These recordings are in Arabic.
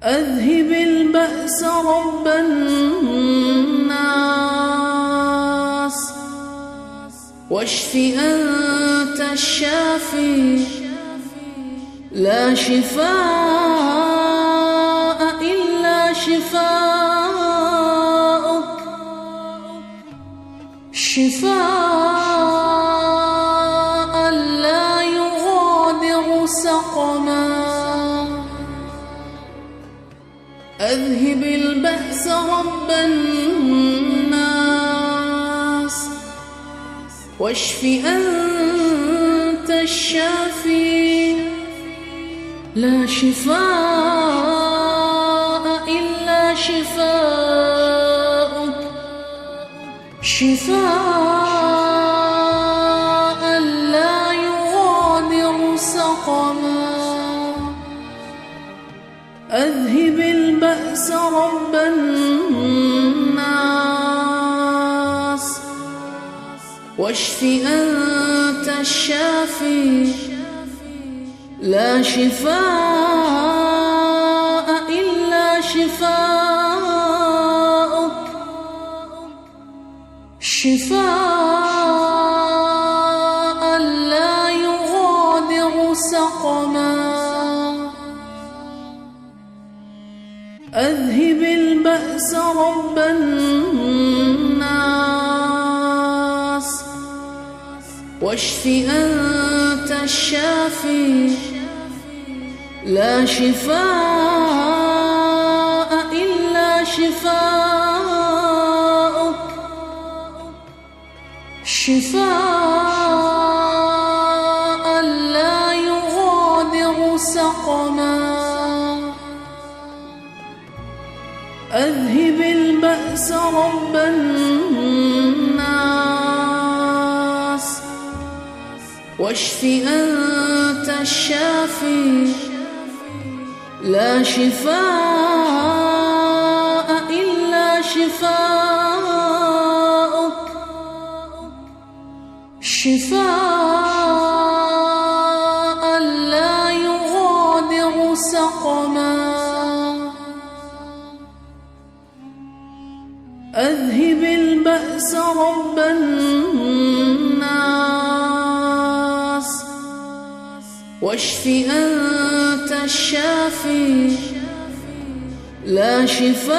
أذهب البأس رب الناس واشف أنت الشافي لا شفاء إلا شفاءك شفاء لا يغادر سقما أذهب البأس رب الناس واشف أنت الشافي لا شفاء إلا شفاءك شفاء لا يغادر سقما أذهب البأس رب الناس واشف أنت الشافي لا شفاء إلا شفاءك شفاء لا يغادر سقما أذهب البأس رب الناس واشف أنت الشافي لا شفاء إلا شفاءك شفاء لا يغادر سقما أذهب البأس رب الناس واشف أنت الشافي لا شفاء إلا شفاءك شفاء لا يغادر سقما أذهب البأس رب الناس واشف أنت الشافي لا شفاء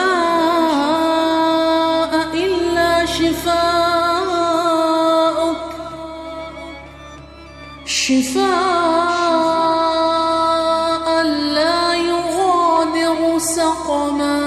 إلا شفاءك شفاء لا يغادر سقما